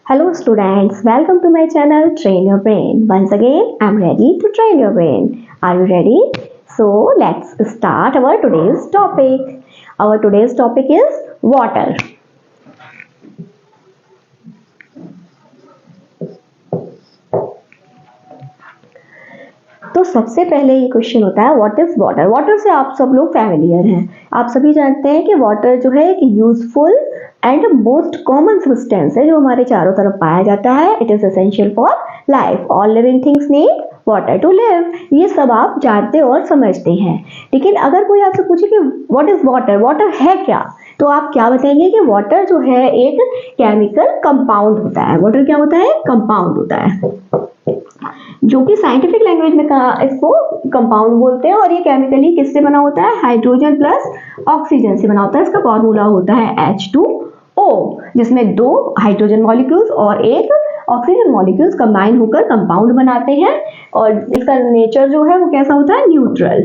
Hello students, welcome to my channel Train Your Brain. Once again, I'm ready to train your brain. Are you ready? So let's start our today's topic. Our today's topic is water. तो सबसे पहले ये question होता है what is water. Water से आप सब लोग फैमिलियर हैं। आप सभी जानते हैं कि वाटर जो है एक useful and most common substance है जो हमारे चारों तरफ पाया जाता है। It is essential for life. All living things need water to live. ये सब आप जानते और समझते हैं। लेकिन अगर कोई आपसे पूछे कि व्हाट इज वाटर, वाटर है क्या, तो आप क्या बताएंगे कि वाटर जो है एक केमिकल कंपाउंड होता है। वाटर क्या होता है? कंपाउंड होता है, जो कि साइंटिफिक लैंग्वेज में इसको कंपाउंड बोलते हैं। और ये केमिकली किससे बना होता है? हाइड्रोजन प्लस ऑक्सीजन से बना होता है। इसका फॉर्मूला होता है H2O, जिसमें 2 हाइड्रोजन मॉलिक्यूल्स और एक ऑक्सीजन मॉलिक्यूल्स कंबाइन होकर कंपाउंड बनाते हैं। और इसका नेचर जो है वो कैसा होता है? न्यूट्रल।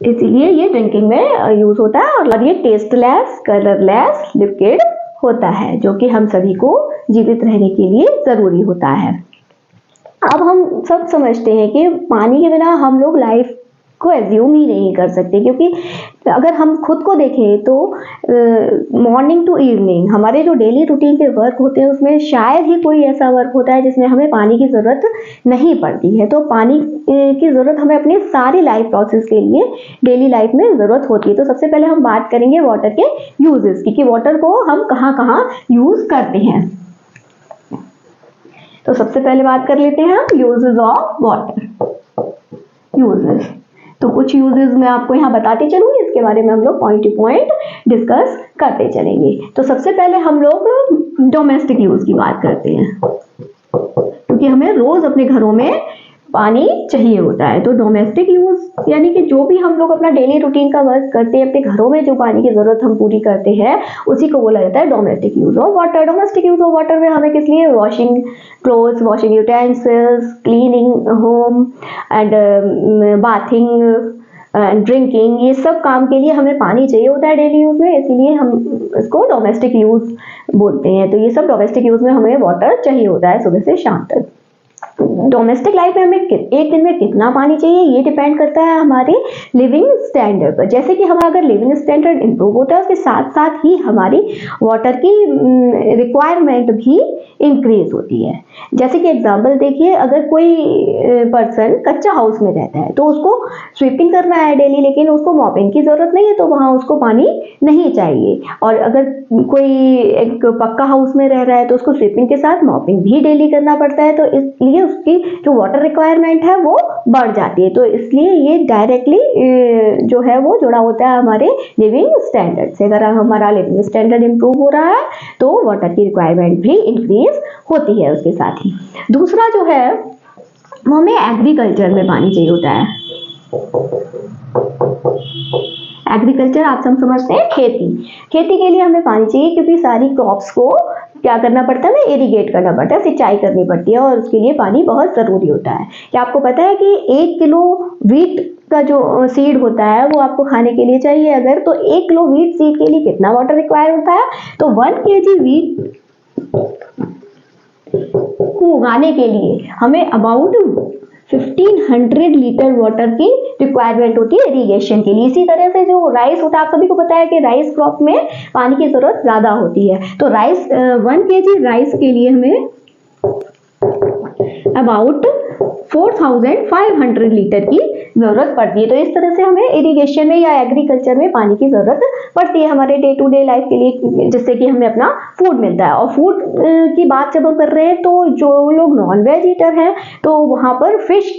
इसीलिए ये ड्रिंकिंग में यूज होता है। और ये टेस्टलेस, कलरलेस लिक्विड होता है, जो कि हम सभी को जीवित रहने के लिए जरूरी होता है। अब हम सब समझते हैं कि पानी के बिना हम लोग लाइफ को एज्यूम ही नहीं कर सकते, क्योंकि अगर हम खुद को देखें तो मॉर्निंग टू इवनिंग हमारे जो डेली रूटीन के वर्क होते हैं उसमें शायद ही कोई ऐसा वर्क होता है जिसमें हमें पानी की ज़रूरत नहीं पड़ती है। तो पानी की ज़रूरत हमें अपनी सारी लाइफ प्रोसेस के लिए डेली लाइफ में ज़रूरत होती है। तो सबसे पहले हम बात करेंगे वाटर के यूजेस की, कि वाटर को हम कहाँ कहाँ यूज़ करते हैं। तो सबसे पहले बात कर लेते हैं हम यूजेस ऑफ वाटर। यूजेस तो कुछ यूजेस मैं आपको यहाँ बताते चलूंगी, इसके बारे में हम लोग पॉइंट टू पॉइंट डिस्कस करते चलेंगे। तो सबसे पहले हम लोग डोमेस्टिक यूज की बात करते हैं, क्योंकि हमें रोज अपने घरों में पानी चाहिए होता है। तो डोमेस्टिक यूज यानी कि जो भी हम लोग अपना डेली रूटीन का वर्क करते हैं, अपने घरों में जो पानी की जरूरत हम पूरी करते हैं, उसी को बोला जाता है domestic use of water. Domestic use of water में हमें किस लिए? Washing clothes, washing utensils, cleaning home and bathing and drinking, ये सब काम के लिए हमें पानी चाहिए होता है डेली यूज में। इसीलिए हम इसको डोमेस्टिक यूज बोलते हैं। तो ये सब डोमेस्टिक यूज में हमें वाटर चाहिए होता है सुबह से शाम तक। डोमेस्टिक लाइफ में हमें एक दिन में कितना पानी चाहिए ये डिपेंड करता है हमारे लिविंग स्टैंडर्ड पर। जैसे कि हमारा अगर लिविंग स्टैंडर्ड इंप्रूव होता है, उसके साथ साथ ही हमारी वाटर की रिक्वायरमेंट भी इंक्रीज होती है। जैसे कि एग्जांपल देखिए, अगर कोई पर्सन कच्चा हाउस में रहता है तो उसको स्वीपिंग करना है डेली, लेकिन उसको मॉपिंग की जरूरत नहीं है, तो वहाँ उसको पानी नहीं चाहिए। और अगर कोई एक पक्का हाउस में रह रहा है तो उसको स्वीपिंग के साथ मॉपिंग भी डेली करना पड़ता है। तो इसलिए उसकी जो वाटर रिक्वायरमेंट है वो बढ़ जाती है। तो इसलिए ये डायरेक्टली जो है वो जुड़ा होता है हमारे लिविंग स्टैंडर्ड से। अगर हमारा लिविंग स्टैंडर्ड इंप्रूव हो रहा है तो वाटर की रिक्वायरमेंट भी इंक्रीज होती है उसके साथ ही। दूसरा जो है वो हमें एग्रीकल्चर में पानी चाहिए होता है। एग्रीकल्चर आप सब समझते हैं, खेती के लिए हमें पानी चाहिए, क्योंकि सारी क्रॉप्स को क्या करना पड़ता है? हमें इरिगेट करना पड़ता है, सिंचाई करनी पड़ती है, और उसके लिए पानी बहुत ज़रूरी होता है। क्या आपको पता है कि 1 किलो व्हीट का जो सीड होता है वो आपको खाने के लिए चाहिए अगर, तो 1 किलो व्हीट सीड के लिए कितना वाटर रिक्वायर होता है? तो 1 kg व्हीट को उगाने के लिए हमें अबाउट 1500 लीटर वाटर की रिक्वायरमेंट होती है इरिगेशन के लिए। इसी तरह से जो राइस होता है, आप सभी को पता है कि राइस क्रॉप में पानी की जरूरत ज्यादा होती है। तो राइस 1 kg राइस के लिए हमें अबाउट 4500 लीटर की जरूरत पड़ती है। तो इस तरह से हमें इरिगेशन में या एग्रीकल्चर में पानी की जरूरत पड़ती है हमारे डे टू डे लाइफ के लिए, जिससे कि हमें अपना फूड मिलता है। और फूड की बात जब हम कर रहे हैं तो जो लोग नॉन वेज ईटर हैं तो वहाँ पर फिश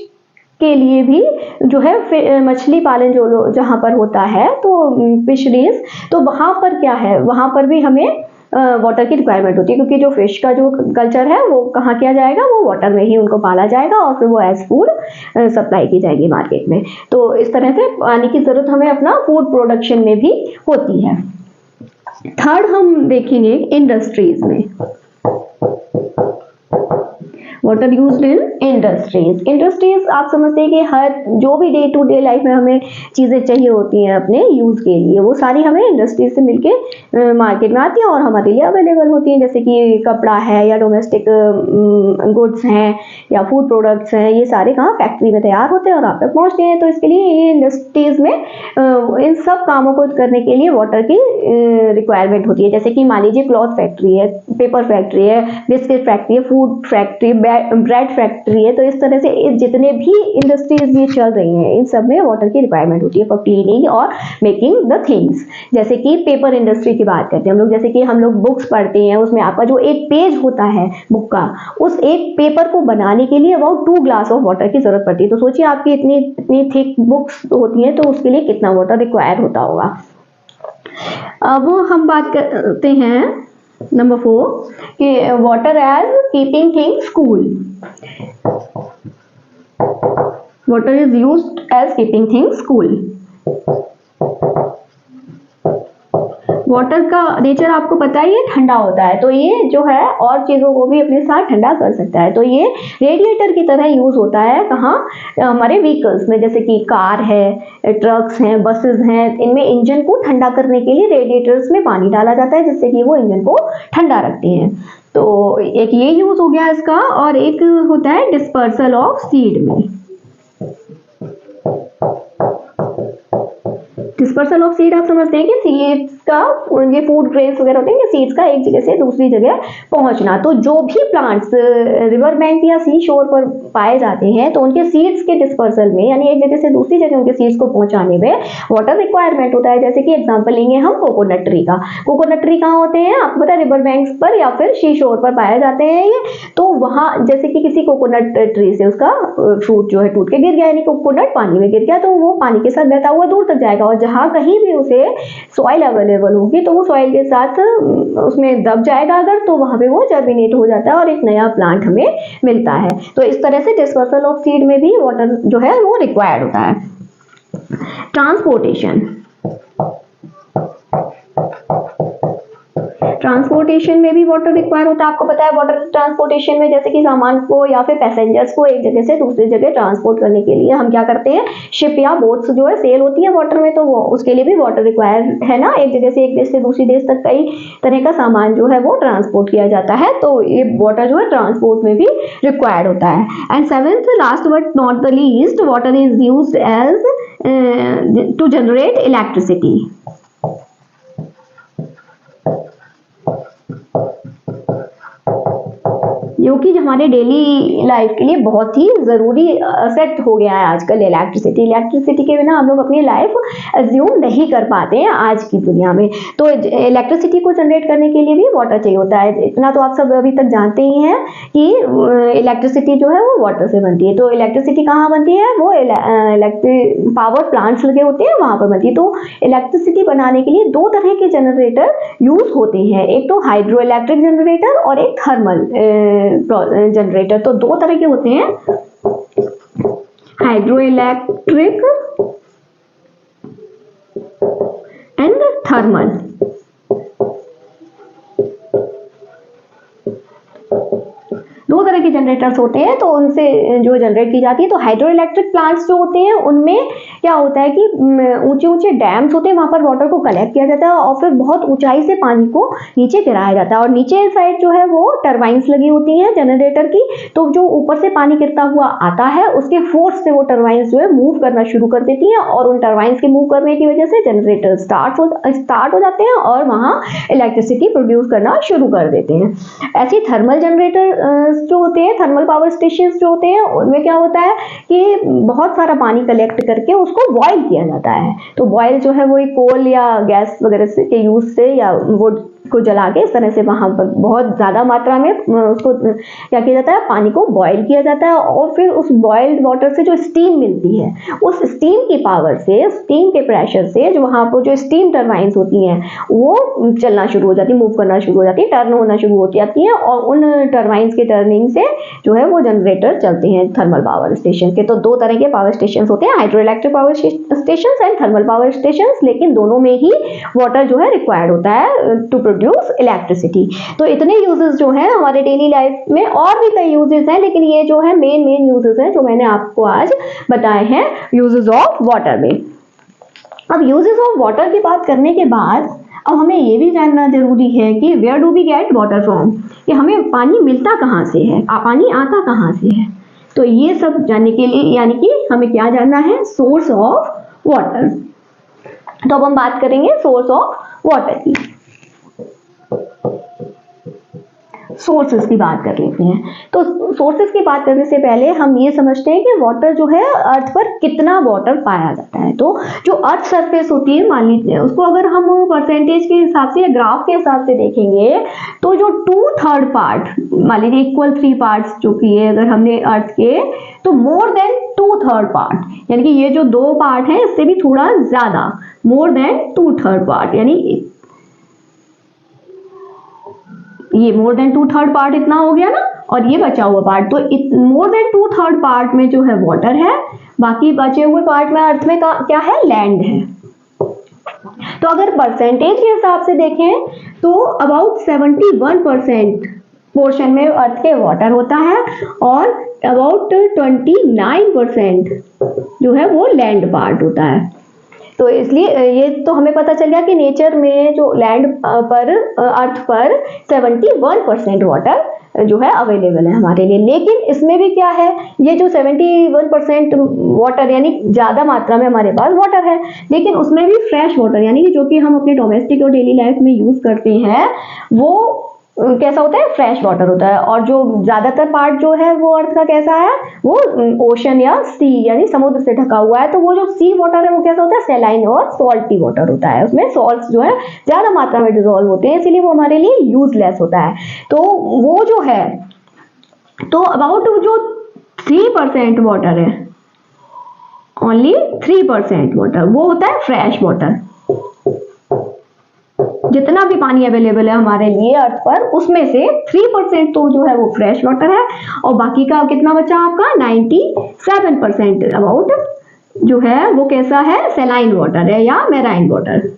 के लिए भी जो है मछली पालन जो जहाँ पर होता है, तो फिशरीज, तो वहाँ पर क्या है, वहाँ पर भी हमें वाटर की रिक्वायरमेंट होती है, क्योंकि जो फिश का जो कल्चर है वो कहाँ किया जाएगा? वो वाटर में ही उनको पाला जाएगा और फिर वो एज फूड सप्लाई की जाएगी मार्केट में। तो इस तरह से पानी की जरूरत हमें अपना फूड प्रोडक्शन में भी होती है। थर्ड हम देखेंगे इंडस्ट्रीज में water used in industries. Industries आप समझते हैं कि हर जो भी डे टू डे लाइफ में हमें चीज़ें चाहिए होती हैं अपने यूज़ के लिए, वो सारी हमें इंडस्ट्रीज से मिलके मार्केट में आती हैं और हमारे लिए अवेलेबल होती हैं, जैसे कि कपड़ा है या डोमेस्टिक गुड्स हैं या फूड प्रोडक्ट्स हैं, ये सारे कहाँ फैक्ट्री में तैयार होते हैं और आप तक पहुँचते हैं। तो इसके लिए ये इंडस्ट्रीज में इन सब कामों को करने के लिए वाटर की रिक्वायरमेंट होती है। जैसे कि मान लीजिए क्लॉथ फैक्ट्री है, पेपर फैक्ट्री है, बिस्किट फैक्ट्री है, फूड फैक्ट्री, ब्रेड फैक्ट्री है। तो इस तरह से जितने भी इंडस्ट्रीज ये चल रही हैं इन सब में वाटर की रिक्वायरमेंट होती है फॉर क्लीनिंग और मेकिंग द थिंग्स। जैसे कि पेपर इंडस्ट्री की बात करते हैं हम लोग, जैसे कि हम लोग बुक्स पढ़ते हैं, उसमें आपका जो एक पेज होता है बुक का, उस एक पेपर को बनाने के लिए अबाउट 2 ग्लास ऑफ वाटर की जरूरत पड़ती है। तो सोचिए आपकी इतनी थिक बुक्स होती हैं तो उसके लिए कितना वाटर रिक्वायर होता होगा। अब हम बात करते हैं नंबर 4 कि water as keeping things cool. Water is used as keeping things cool. Water का नेचर आपको पता ही है, ठंडा होता है, तो ये जो है और चीज़ों को भी अपने साथ ठंडा कर सकता है। तो ये रेडिएटर की तरह यूज़ होता है कहाँ, हमारे व्हीकल्स में, जैसे कि कार है, ट्रक्स हैं, बसेस हैं, इनमें इंजन को ठंडा करने के लिए रेडिएटर्स में पानी डाला जाता है जिससे कि वो इंजन को ठंडा रखते हैं। तो एक ये यूज़ हो गया इसका, और एक होता है डिस्पर्सल ऑफ सीड में। डिस्पर्सल ऑफ सीड आप समझते हैं कि सीड्स का, ये फूड ग्रेन्स वगैरह होते हैं कि सीड्स का एक जगह से दूसरी जगह पहुंचना। तो जो भी प्लांट्स रिवर बैंक या सी शोर पर पाए जाते हैं तो उनके सीड्स के डिस्पर्सल में, यानी एक जगह से दूसरी जगह उनके सीड्स को पहुंचाने में वाटर रिक्वायरमेंट होता है। जैसे कि एग्जांपल लेंगे हम कोकोनट ट्री का। कोकोनट ट्री कहाँ होते हैं आपको पता है, रिवर बैंक्स पर या फिर सी शोर पर पाए जाते हैं ये। तो वहाँ जैसे कि किसी कोकोनट ट्री से उसका फ्रूट जो है टूट के गिर गया, यानी कोकोनट पानी में गिर गया, तो वो पानी के साथ बहता हुआ दूर तक जाएगा, और जहाँ कहीं भी उसे सॉइल अवेलेबल होगी तो वो सॉइल के साथ उसमें दब जाएगा अगर, तो वहाँ पे वो जर्मिनेट हो जाता है और एक नया प्लांट हमें मिलता है। तो इस तरह से डिस्पर्सल ऑफ सीड में भी वाटर जो है वो रिक्वायर्ड होता है। ट्रांसपोर्टेशन, ट्रांसपोर्टेशन में भी वाटर रिक्वायर होता है। आपको पता है वाटर ट्रांसपोर्टेशन में जैसे कि सामान को या फिर पैसेंजर्स को एक जगह से दूसरी जगह ट्रांसपोर्ट करने के लिए हम क्या करते हैं, शिप या बोट्स जो है सेल होती है वाटर में, तो वो उसके लिए भी वाटर रिक्वायर है ना। एक जगह से एक देश से दूसरी देश तक कई तरह का सामान जो है वो ट्रांसपोर्ट किया जाता है, तो ये वाटर जो है ट्रांसपोर्ट में भी रिक्वायर्ड होता है। And seventh last but not the least, water is used as to generate electricity. जो कि हमारे डेली लाइफ के लिए बहुत ही ज़रूरी असेट हो गया है आजकल इलेक्ट्रिसिटी। इलेक्ट्रिसिटी के बिना हम लोग अपनी लाइफ अज्यूम नहीं कर पाते हैं आज की दुनिया में। तो इलेक्ट्रिसिटी को जनरेट करने के लिए भी वाटर चाहिए होता है। इतना तो आप सब अभी तक जानते ही हैं कि इलेक्ट्रिसिटी जो है वो वाटर से बनती है। तो इलेक्ट्रिसिटी कहाँ बनती है, वो इलेक्ट्रिक पावर प्लांट्स लगे होते हैं वहाँ पर बनती है। तो इलेक्ट्रिसिटी बनाने के लिए 2 तरह के जनरेटर यूज होते हैं, एक तो हाइड्रो इलेक्ट्रिक जनरेटर और एक थर्मल जनरेटर। तो 2 तरह के होते हैं, हाइड्रो इलेक्ट्रिक एंड थर्मल। दो तरह के जनरेटर्स होते हैं, तो उनसे जो जनरेट की जाती है। तो हाइड्रो इलेक्ट्रिक प्लांट्स जो होते हैं उनमें क्या होता है कि ऊंचे ऊंचे डैम्स होते हैं, वहां पर वाटर को कलेक्ट किया जाता है और फिर बहुत ऊंचाई से पानी को नीचे गिराया जाता है, और नीचे साइड जो है वो टरबाइंस लगी होती हैं जनरेटर की। तो जो ऊपर से पानी गिरता हुआ आता है उसके फोर्स से वो टरबाइंस जो है मूव करना शुरू कर देती हैं, और उन टरबाइंस के मूव करने की वजह से जनरेटर स्टार्ट हो जाते हैं और वहां इलेक्ट्रिसिटी प्रोड्यूस करना शुरू कर देते हैं। ऐसे थर्मल जनरेटर जो होते हैं, थर्मल पावर स्टेशन जो होते हैं, उनमें क्या होता है कि बहुत सारा पानी कलेक्ट करके उसको बॉयल किया जाता है। तो बॉयल जो है वो एक कोल या गैस वगैरह से के यूज से या वुड को जला के इस तरह से वहाँ पर बहुत ज़्यादा मात्रा में उसको क्या किया जाता है, पानी को बॉयल किया जाता है, और फिर उस बॉइल्ड वाटर से जो स्टीम मिलती है उस स्टीम की पावर से, स्टीम के प्रेशर से जो वहाँ पर जो स्टीम टरबाइंस होती हैं वो चलना शुरू हो जाती है, मूव करना शुरू हो जाती है, टर्न होना शुरू हो जाती है, और उन टरबाइंस के टर्निंग से जो है वो जनरेटर चलते हैं थर्मल पावर स्टेशन के। तो 2 तरह के पावर स्टेशन होते हैं, hydro electric power station and thermal power station, लेकिन दोनों में ही वाटर जो है रिक्वायर्ड होता है टू प्रोड्यूस इलेक्ट्रिसिटी। तो इतने यूजेस जो हैं हमारे डेली लाइफ में, और भी कई यूजेस हैं, लेकिन ये जो है मेन यूजेस हैं जो मैंने आपको आज बताए हैं यूजेस ऑफ वाटर में। अब यूजेस ऑफ वाटर की बात करने के बाद अब हमें ये भी जानना जरूरी है कि where do we get water from, कि हमें पानी मिलता कहाँ से है, पानी आता कहाँ से है। तो ये सब जानने के लिए यानी कि हमें क्या जानना है, सोर्स ऑफ वाटर। तो अब हम बात करेंगे सोर्स ऑफ वाटर की। सोर्सेस की बात कर लेते हैं। तो सोर्सेस की बात करने से पहले हम ये समझते हैं कि वाटर जो है अर्थ पर कितना वाटर पाया जाता है। तो जो अर्थ सरफेस होती है, मान लीजिए उसको अगर हम परसेंटेज के हिसाब से या ग्राफ के हिसाब से देखेंगे तो जो 2/3 पार्ट, मान लीजिए इक्वल 3 पार्ट्स जो कि है अगर हमने अर्थ के, तो मोर देन 2/3 पार्ट, यानी कि ये जो 2 पार्ट है इससे भी थोड़ा ज्यादा, मोर देन 2/3 पार्ट, यानी ये मोर देन 2/3 पार्ट इतना हो गया ना, और ये बचा हुआ पार्ट, तो मोर देन 2/3 पार्ट में जो है वाटर है, बाकी बचे हुए पार्ट में अर्थ में क्या है, लैंड है। तो अगर परसेंटेज के हिसाब से देखें तो अबाउट 71% पोर्शन में अर्थ के वाटर होता है और अबाउट 29% जो है वो लैंड पार्ट होता है। तो इसलिए ये तो हमें पता चल गया कि नेचर में जो लैंड पर, अर्थ पर 71% वाटर जो है अवेलेबल है हमारे लिए। लेकिन इसमें भी क्या है, ये जो 71% वाटर यानी ज्यादा मात्रा में हमारे पास वाटर है, लेकिन उसमें भी फ्रेश वाटर यानी कि जो कि हम अपने डोमेस्टिक और डेली लाइफ में यूज करते हैं वो कैसा होता है, फ्रेश वाटर होता है। और जो ज्यादातर पार्ट जो है वो अर्थ का कैसा है, वो ओशन या सी यानी समुद्र से ढका हुआ है। तो वो जो सी वाटर है वो कैसा होता है, सैलाइन और सॉल्टी वाटर होता है, उसमें सॉल्ट्स जो है ज्यादा मात्रा में डिसॉल्व होते हैं, इसीलिए वो हमारे लिए यूजलेस होता है। तो वो जो है, तो अबाउट जो 3% वाटर है, ओनली 3% वाटर वो होता है फ्रेश वाटर। जितना भी पानी अवेलेबल है हमारे लिए अर्थ पर, उसमें से 3% तो जो है वो फ्रेश वाटर है, और बाकी का कितना बचा आपका 97% अबाउट जो है वो कैसा है, सैलाइन वाटर है या मेराइन वाटर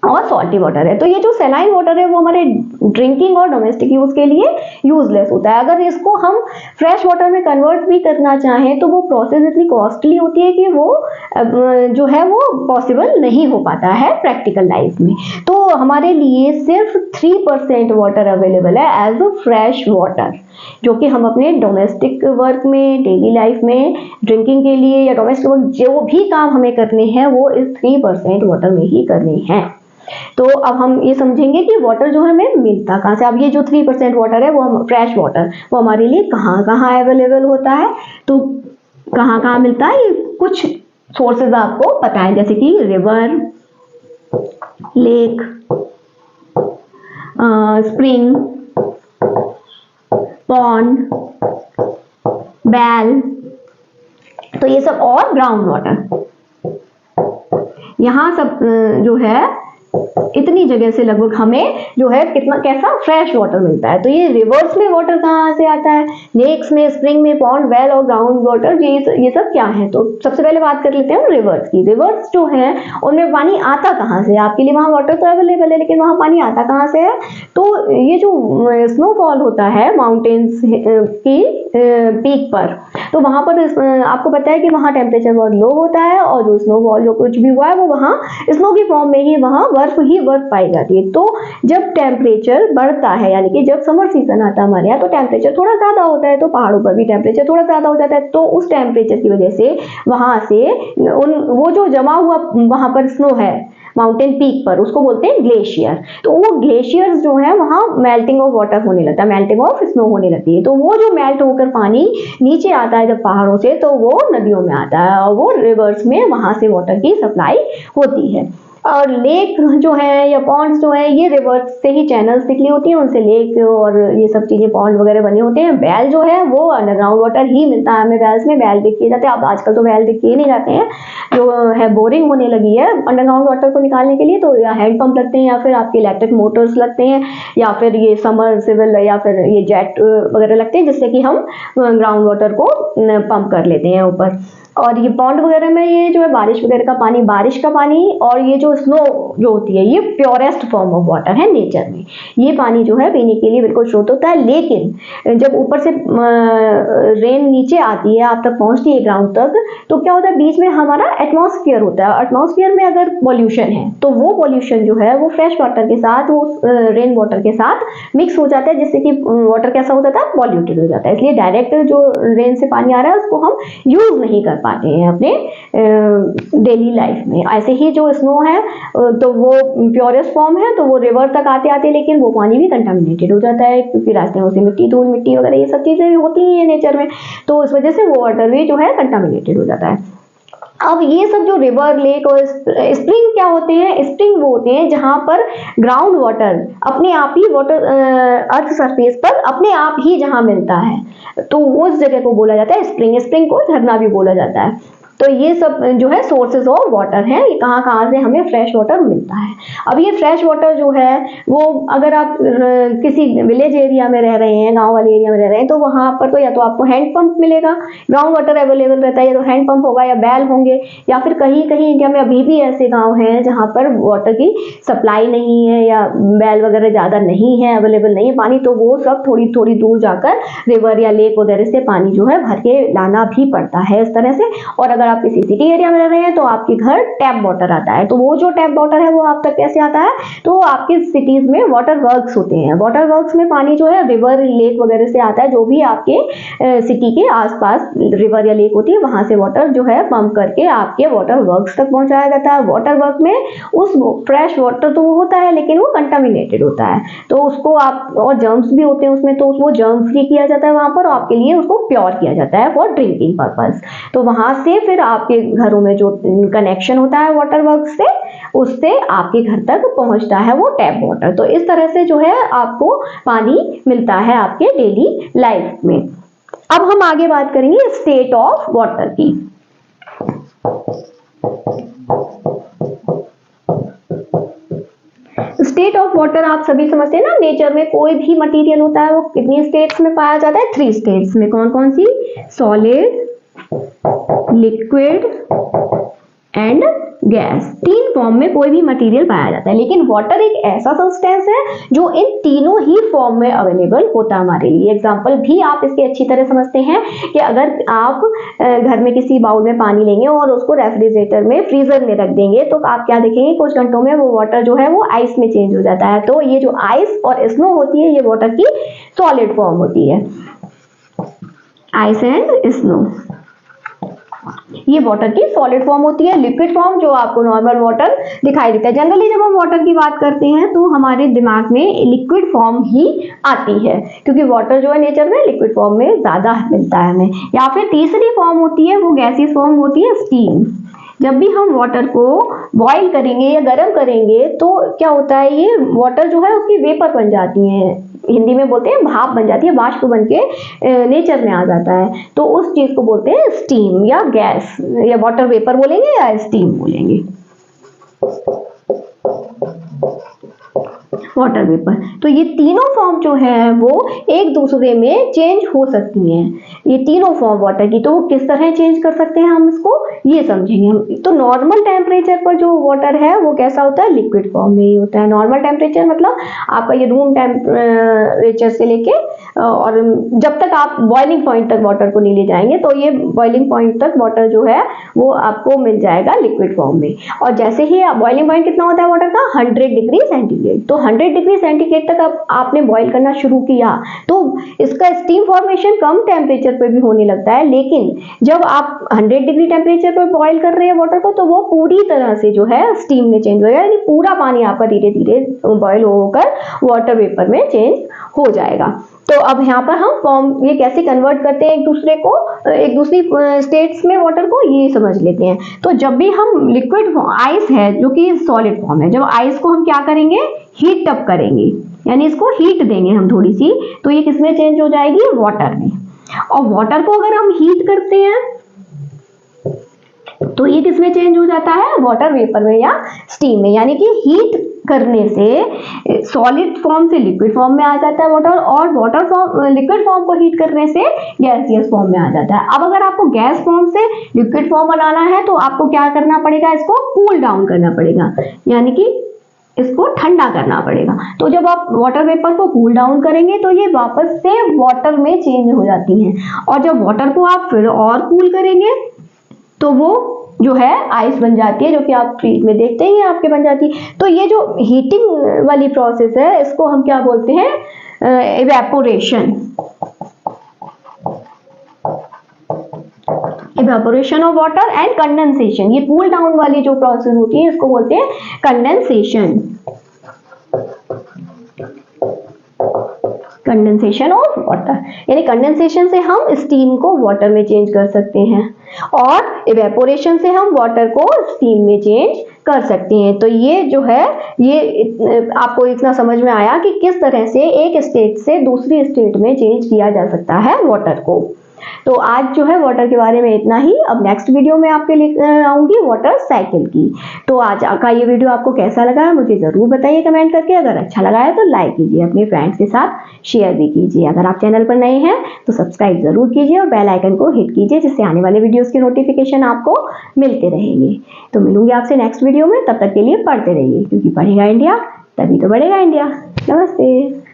और सॉल्टी वाटर है। तो ये जो सैलाइन वाटर है वो हमारे ड्रिंकिंग और डोमेस्टिक यूज के लिए यूजलेस होता है। अगर इसको हम फ्रेश वाटर में कन्वर्ट भी करना चाहें तो वो प्रोसेस इतनी कॉस्टली होती है कि वो जो है वो पॉसिबल नहीं हो पाता है प्रैक्टिकल लाइफ में। तो हमारे लिए सिर्फ 3% वाटर अवेलेबल है एज अ फ्रेश वाटर, जो कि हम अपने डोमेस्टिक वर्क में, डेली लाइफ में, ड्रिंकिंग के लिए या डोमेस्टिक वर्क जो भी काम हमें करने हैं वो इस 3% वाटर में ही करने हैं। तो अब हम ये समझेंगे कि वाटर जो है हमें मिलता कहाँ से। अब ये जो 3% वाटर है वो फ्रेश वाटर वो हमारे लिए कहाँ कहाँ अवेलेबल होता है, तो कहाँ कहाँ मिलता है, ये कुछ सोर्सेज आपको पता है, जैसे कि रिवर, लेक, स्प्रिंग, पॉन्ड, बैल, तो ये सब, और ग्राउंड वाटर। यहाँ सब जो है इतनी जगह से लगभग हमें जो है कितना कैसा फ्रेश वाटर मिलता है। तो ये रिवर्स में वाटर कहाँ से आता है, लेक्स में, स्प्रिंग में, पॉन्ड, वेल और ग्राउंड वाटर, ये सब क्या है। तो सबसे पहले बात कर लेते हैं रिवर्स की। रिवर्स जो है उनमें पानी आता कहाँ से, आपके लिए वहाँ वाटर तो अवेलेबल है लेकिन वहाँ पानी आता कहाँ से है। तो ये जो स्नोफॉल होता है माउंटेन्स की पीक पर, तो वहाँ पर आपको पता है कि वहाँ टेम्परेचर बहुत लो होता है, और जो स्नोफॉल जो कुछ भी हुआ है वो वहाँ स्नो की फॉर्म में ही वहाँ बर्फ पाई जाती है। तो जब टेम्परेचर बढ़ता है, यानी कि जब समर सीजन आता है हमारे यहाँ, तो टेम्परेचर थोड़ा ज्यादा होता है, तो पहाड़ों पर भी टेम्परेचर थोड़ा ज्यादा हो जाता है। तो उस टेम्परेचर की वजह से वहां से वो जो जमा हुआ वहां पर स्नो है माउंटेन पीक पर, उसको बोलते हैं ग्लेशियर। तो वो ग्लेशियर्स जो है वहां मेल्टिंग ऑफ वाटर होने लगता है, मेल्टिंग ऑफ स्नो होने लगती है। तो वो जो मेल्ट होकर पानी नीचे आता है जब पहाड़ों से, तो वो नदियों में आता है और वो रिवर्स में वहां से वाटर की सप्लाई होती है। और लेक जो है या पॉन्ड्स जो है ये रिवर्स से ही चैनल्स निकली होती हैं, उनसे लेक और ये सब चीजें पॉन्ड वगैरह बने होते हैं। बैल जो है वो अंडरग्राउंड वाटर ही मिलता है हमें, बैल्स में बैल दिख किए जाते हैं। अब आजकल तो बैल दिख किए नहीं जाते हैं, जो है बोरिंग होने लगी है अंडरग्राउंड वाटर को निकालने के लिए, तो या हैंड पंप लगते हैं या फिर आपके इलेक्ट्रिक मोटर्स लगते हैं या फिर ये समरसेबल या फिर ये जेट वगैरह लगते हैं, जिससे कि हम ग्राउंड वाटर को पंप कर लेते हैं ऊपर। और ये पॉन्ड वगैरह में ये जो है बारिश वगैरह का पानी, बारिश का पानी और ये जो स्नो जो होती है ये प्योरेस्ट फॉर्म ऑफ वाटर है नेचर में। ये पानी जो है पीने के लिए बिल्कुल शुद्ध होता है, लेकिन जब ऊपर से रेन नीचे आती है, आप तक पहुंचती है ग्राउंड तक, तो क्या होता है बीच में हमारा एटमॉस्फेयर होता है। एटमॉस्फेयर में अगर पॉल्यूशन है तो वो पॉल्यूशन जो है वो फ्रेश वाटर के साथ, वो रेन वाटर के साथ मिक्स हो जाता है, जिससे कि वाटर कैसा हो जाता है, पॉल्यूटेड हो जाता है। इसलिए डायरेक्ट जो रेन से पानी आ रहा है उसको हम यूज नहीं कर पाते हैं अपने डेली लाइफ में। ऐसे ही जो स्नो है तो वो प्योरेस्ट फॉर्म है, तो वो रिवर तक आते आते लेकिन वो पानी भी कंटामिनेटेड हो जाता है, क्योंकि रास्ते में उसे मिट्टी, धूल मिट्टी वगैरह ये सब चीजें होती ही है नेचर में, तो उस वजह से वो वाटर भी जो है कंटामिनेटेड हो जाता है। अब ये सब जो रिवर, लेक और स्प्रिंग क्या होते हैं, स्प्रिंग वो होते हैं जहां पर ग्राउंड वाटर अपने आप ही वाटर अर्थ सरफेस पर अपने आप ही जहां मिलता है, तो उस जगह को बोला जाता है स्प्रिंग। स्प्रिंग को झरना भी बोला जाता है। तो ये सब जो है सोर्सेज ऑफ वाटर है, ये कहाँ कहाँ से हमें फ्रेश वाटर मिलता है। अब ये फ्रेश वाटर जो है वो अगर आप किसी विलेज एरिया में रह रहे हैं, गांव वाले एरिया में रह रहे हैं, तो वहां पर तो या तो आपको हैंड पंप मिलेगा, ग्राउंड वाटर अवेलेबल रहता है, या तो हैंड पंप होगा या बैल होंगे, या फिर कहीं कहीं इंडिया में अभी भी ऐसे गाँव हैं जहाँ पर वाटर की सप्लाई नहीं है या बैल वगैरह ज्यादा नहीं है, अवेलेबल नहीं है पानी, तो वो सब थोड़ी थोड़ी दूर जाकर रिवर या लेक वगैरह से पानी जो है भर के लाना भी पड़ता है इस तरह से। और अगर आप किसी सिटी एरिया में रह रहे हैं तो आपके घर टैप वाटर आता है, तो वो जो टैप वाटर है वो आप तक कैसे आता है, तो आपके सिटीज में वाटर वर्क्स होते हैं। वाटर वर्क्स में पानी जो है रिवर, लेक वगैरह से आता है, जो भी आपके सिटी के आसपास रिवर या लेक होती है वहां से वाटर जो है पंप करके आपके वाटर वर्क्स तक पहुंचाया जाता है। वाटर वर्क में उस फ्रेश वाटर तो वो होता है लेकिन वो कंटामिनेटेड होता है, तो उसको आप, और जर्म्स भी होते हैं उसमें, तो वो जर्म फ्री किया जाता है वहां पर, आपके लिए उसको प्योर किया जाता है फॉर ड्रिंकिंग पर्पस। तो वहां से फिर आपके घरों में जो कनेक्शन होता है वाटर वर्क से, उससे आपके घर तक पहुंचता है वो टैप वाटर। तो इस तरह से जो है आपको पानी मिलता है आपके डेली लाइफ में। अब हम आगे बात करेंगे स्टेट ऑफ वाटर की। स्टेट ऑफ वाटर आप सभी समझते हैं ना, नेचर में कोई भी मटेरियल होता है वो कितनी स्टेट्स में पाया जाता है, 3 स्टेट्स में। कौन कौन सी, solid, liquid and gas. 3 form में कोई भी मटेरियल पाया जाता है, लेकिन वाटर एक ऐसा सब्सटेंस है जो इन तीनों ही फॉर्म में अवेलेबल होता है हमारे लिए। एग्जांपल भी आप इसके अच्छी तरह समझते हैं कि अगर आप घर में किसी बाउल में पानी लेंगे और उसको रेफ्रिजरेटर में, फ्रीजर में रख देंगे, तो आप क्या देखेंगे, कुछ घंटों में वो वाटर जो है वो आइस में चेंज हो जाता है। तो ये जो आइस और स्नो होती है ये वाटर की सॉलिड फॉर्म होती है, आइस एंड स्नो, ये वाटर की सॉलिड फॉर्म होती है। लिक्विड फॉर्म जो आपको नॉर्मल वाटर दिखाई देता है। जनरली जब हम वाटर की बात करते हैं तो हमारे दिमाग में लिक्विड फॉर्म ही आती है, क्योंकि वाटर जो है नेचर में लिक्विड फॉर्म में ज्यादा मिलता है हमें। या फिर तीसरी फॉर्म होती है वो गैसियस फॉर्म होती है, स्टीम। जब भी हम वाटर को बॉईल करेंगे या गर्म करेंगे तो क्या होता है, ये वाटर जो है उसकी वेपर बन जाती है, हिंदी में बोलते हैं भाप बन जाती है, वाष्प बन के नेचर में आ जाता है, तो उस चीज को बोलते हैं स्टीम या गैस, या वाटर वेपर बोलेंगे या स्टीम बोलेंगे, वाटर वेपर। तो ये तीनों फॉर्म जो है वो एक दूसरे में चेंज हो सकती हैं, ये तीनों फॉर्म वाटर की। तो वो किस तरह चेंज कर सकते हैं हम इसको ये समझेंगे हम। तो नॉर्मल टेम्परेचर पर जो वाटर है वो कैसा होता है, लिक्विड फॉर्म में ही होता है। नॉर्मल टेम्परेचर मतलब आपका ये रूम टेम्परेचर से लेके और जब तक आप बॉइलिंग पॉइंट तक वाटर को नहीं ले जाएंगे, तो ये बॉइलिंग पॉइंट तक वाटर जो है वो आपको मिल जाएगा लिक्विड फॉर्म में। और जैसे ही बॉइलिंग पॉइंट कितना होता है वाटर का, 100 डिग्री सेंटीग्रेड। तो 100 डिग्री सेंटीग्रेड तक अब आपने बॉईल करना शुरू किया तो इसका स्टीम फॉर्मेशन कम टेम्परेचर पर भी होने लगता है, लेकिन जब आप 100 डिग्री टेम्परेचर पर बॉईल कर रहे हैं वाटर को, तो वो पूरी तरह से जो है स्टीम में चेंज हो जाएगा, यानी पूरा पानी आपका धीरे धीरे बॉईल होकर वाटर वेपर में चेंज हो जाएगा। तो अब यहाँ पर हम फॉर्म ये कैसे कन्वर्ट करते हैं एक दूसरे को, एक दूसरी स्टेट्स में वाटर को, ये समझ लेते हैं। तो जब भी हम लिक्विड, आइस है जो कि सॉलिड फॉर्म है, जब आइस को हम क्या करेंगे, हीट अप करेंगे, यानी इसको हीट देंगे हम थोड़ी सी, तो ये किसमें चेंज हो जाएगी, वाटर में। और वाटर को अगर हम हीट करते हैं तो ये किस में चेंज हो जाता है, वाटर वेपर में या स्टीम में, यानी कि हीट करने से सॉलिड फॉर्म से लिक्विड फॉर्म में आ जाता है वाटर, और वाटर फॉर्म लिक्विड फॉर्म को हीट करने से गैसियस फॉर्म में आ जाता है। अब अगर आपको गैस फॉर्म से लिक्विड फॉर्म बनाना है तो आपको क्या करना पड़ेगा, इसको कूल डाउन करना पड़ेगा, यानी कि इसको ठंडा करना पड़ेगा। तो जब आप वाटर वेपर को कूल डाउन करेंगे तो ये वापस से वाटर में चेंज हो जाती हैं, और जब वाटर को आप फिर और कूल करेंगे तो वो जो है आइस बन जाती है, जो कि आप फ्रिज में देखते ही आपके बन जाती है। तो ये जो हीटिंग वाली प्रोसेस है इसको हम क्या बोलते हैं, evaporation. Evaporation of water and condensation, ये कूल डाउन वाली जो प्रोसेस होती है इसको बोलते हैं कंडेंसेशन। कंडेंसेशन ऑफ वाटर, यानी कंडेंसेशन से हम स्टीम को वाटर में चेंज कर सकते हैं, और इवेपोरेशन से हम वाटर को स्टीम में चेंज कर सकते हैं। तो ये जो है, ये आपको इतना समझ में आया कि किस तरह से एक स्टेट से दूसरी स्टेट में चेंज किया जा सकता है वाटर को। तो आज जो है वाटर के बारे में इतना ही। अब नेक्स्ट वीडियो में आपके लेकर आऊंगी वाटर साइकिल की। तो आज का ये वीडियो आपको कैसा लगा है मुझे जरूर बताइए कमेंट करके। अगर अच्छा लगा है तो लाइक कीजिए, अपने फ्रेंड्स के साथ शेयर भी कीजिए। अगर आप चैनल पर नए हैं तो सब्सक्राइब जरूर कीजिए और बेल आइकन को हिट कीजिए, जिससे आने वाले वीडियोस की नोटिफिकेशन आपको मिलते रहेंगे। तो मिलूंगी आपसे नेक्स्ट वीडियो में, तब तक के लिए पढ़ते रहिए, क्योंकि पढ़ेगा इंडिया तभी तो बढ़ेगा इंडिया। नमस्ते।